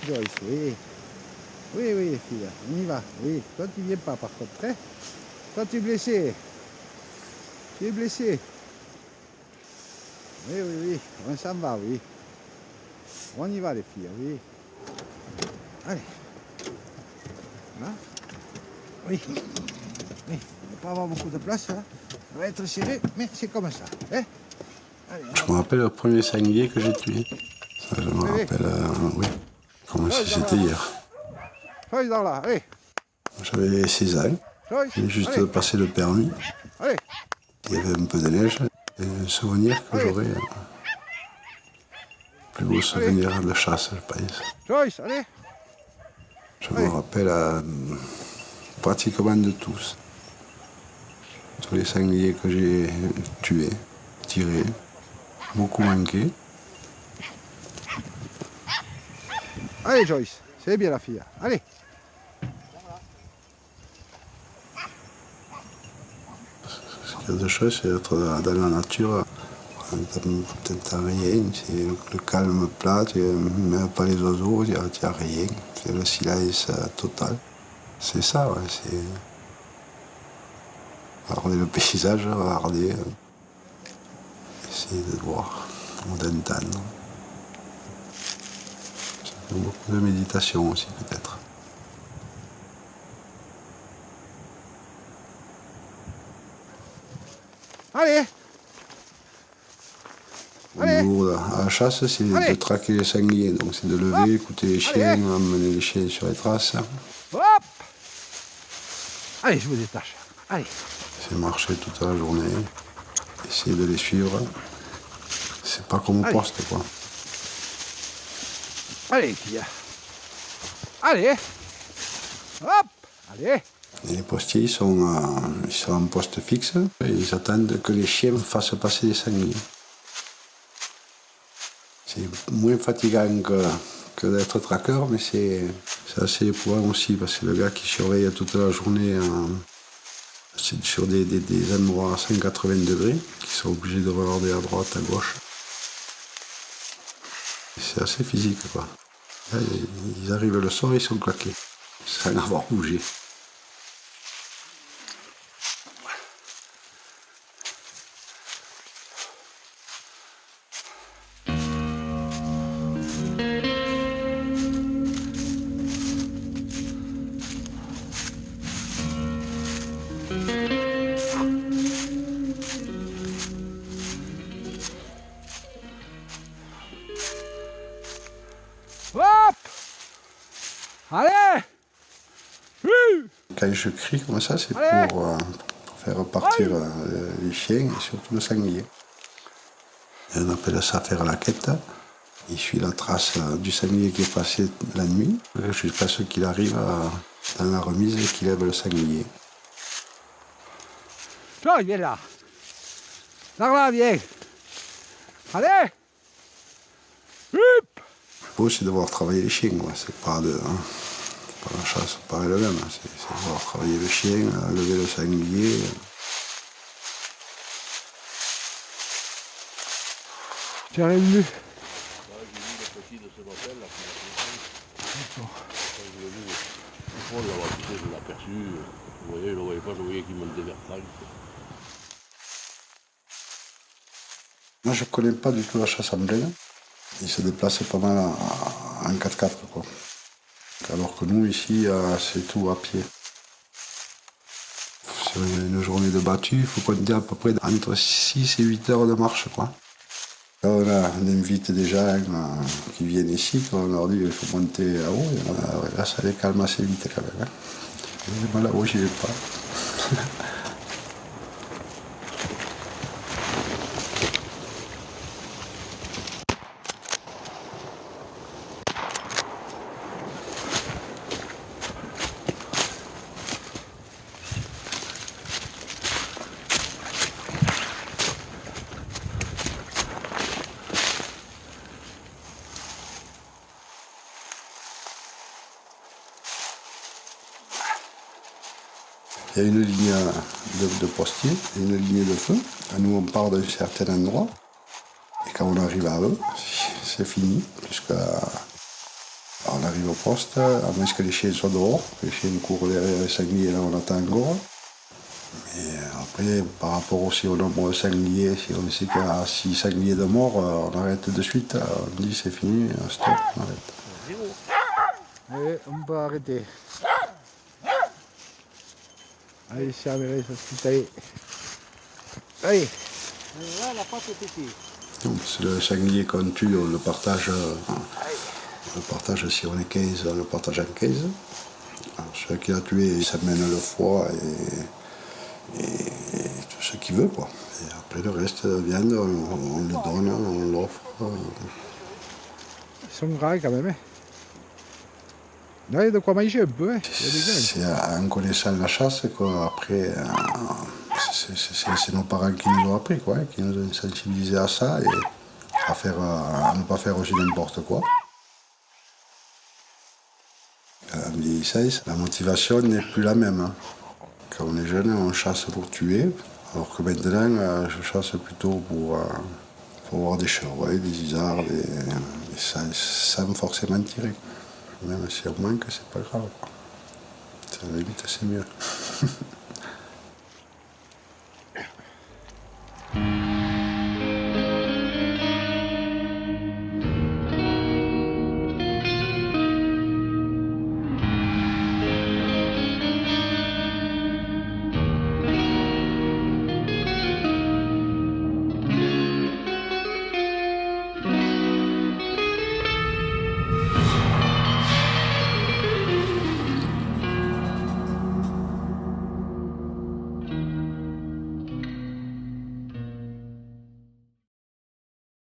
Joyce, oui. Oui, oui, fille, on y va. Oui, toi tu viens pas par contre, hein. Toi tu es blessé. Tu es blessé. Oui, oui, oui, on s'en va, oui. On y va les filles, oui. Allez. Là. Oui. Oui. Il ne va pas avoir beaucoup de place, hein. Ça va être serré, mais c'est comme ça. Hein. Allez, Je me rappelle le premier sanglier que j'ai tué. Ça, je me rappelle, oui, comme si c'était hier. Joyce dans là, allez. J'avais 6 ans, Joyce, j'ai juste allez. passé le permis. Allez, Il y avait un peu de neige. Et un souvenir que allez. j'aurai, le plus beau souvenir de chasse, je pense. Joyce, allez. Je me rappelle pratiquement de tous. Tous les sangliers que j'ai tués, tirés, beaucoup manqués. Allez Joyce, c'est bien la fille. Allez. Ce qu'il y a de chouette, c'est d'être dans la nature. T'entends rien, c'est le calme plat, tu n'as pas les oiseaux, il n'y a rien. C'est le silence total. C'est ça, ouais, c'est regarder le paysage, regarder, essayer de voir, d'entendre. C'est beaucoup de méditation aussi peut-être. Allez. Allez. Nous, à la chasse, c'est de traquer les sangliers. Donc c'est de lever, écouter les chiens, emmener les chiens sur les traces. Hop. Allez, je vous détache. Allez. C'est marcher toute la journée, essayer de les suivre. C'est pas comme au poste, quoi. Allez, fille. Allez. Hop. Allez. Et les postiers, ils sont en poste fixe et ils attendent que les chiens fassent passer les sangliers. C'est moins fatigant que d'être traqueur, mais c'est assez éprouvant aussi parce que le gars qui surveille toute la journée sur des endroits à 180 degrés, qui sont obligés de regarder à droite, à gauche. C'est assez physique, quoi. Là, ils arrivent le soir, ils sont claqués, sans avoir bougé. Hop. Allez. Quand je crie comme ça, c'est pour faire partir les chiens et surtout le sanglier. Et on appelle ça faire la quête. Il suit la trace du sanglier qui est passé la nuit jusqu'à ce qu'il arrive dans la remise et qu'il lève le sanglier. Joyce, viens là. Là, viens. Allez. Hop. Le beau, c'est de voir travailler les chiens. C'est pas la chasse par elle-même. C'est de voir travailler le chien, lever le sanglier. Tu as rien vu? Je l'ai aperçu, vous voyez, je ne le voyais pas, je voyais qu'il montait vers Prague. Moi, je ne connais pas du tout la chasse en plaine. Il se déplace pas mal en 4x4, quoi. Alors que nous, ici, c'est tout à pied. Sur une journée de battue, il faut compter à peu près entre 6 et 8 heures de marche, quoi. Là, on invite des gens qui viennent ici, quand on leur dit qu'il faut monter à haut, là, ça les calme assez vite quand même. Et moi, là-haut, j'y vais pas. Il y a une ligne de postiers et une ligne de feu. Nous, on part d'un certain endroit. Et quand on arrive à eux, c'est fini. Jusqu'à On arrive au poste, à moins que les chiens soient dehors. Les chiens courent derrière les sangliers, là on attend encore. Mais après, par rapport aussi au nombre de sangliers, si on sait qu'il y a 6 sangliers de mort, on arrête de suite. On dit c'est fini, stop, on arrête. Allez, on peut arrêter. Allez, servez ça se tailler. Allez. Là, la pâte est ici. C'est le sanglier qu'on tue, on le partage. Si on est 15, on le partage en 15. Alors, celui qui l'a tué, il s'amène le foie et tout ce qu'il veut, quoi. Et après, le reste de viande, on le donne, on l'offre. Ils sont gras quand même. Hein. Non, il y a de quoi manger un peu. Hein. C'est en connaissant la chasse, quoi. Après, c'est nos parents qui nous ont appris, quoi, qui nous ont sensibilisés à ça et à ne pas faire aussi n'importe quoi. En vieillissant, la motivation n'est plus la même. Hein. Quand on est jeune, on chasse pour tuer, alors que maintenant, je chasse plutôt pour voir des chevreuils, des isards, sans forcément tirer. Même si on manque, c'est pas grave. À la limite, c'est mieux.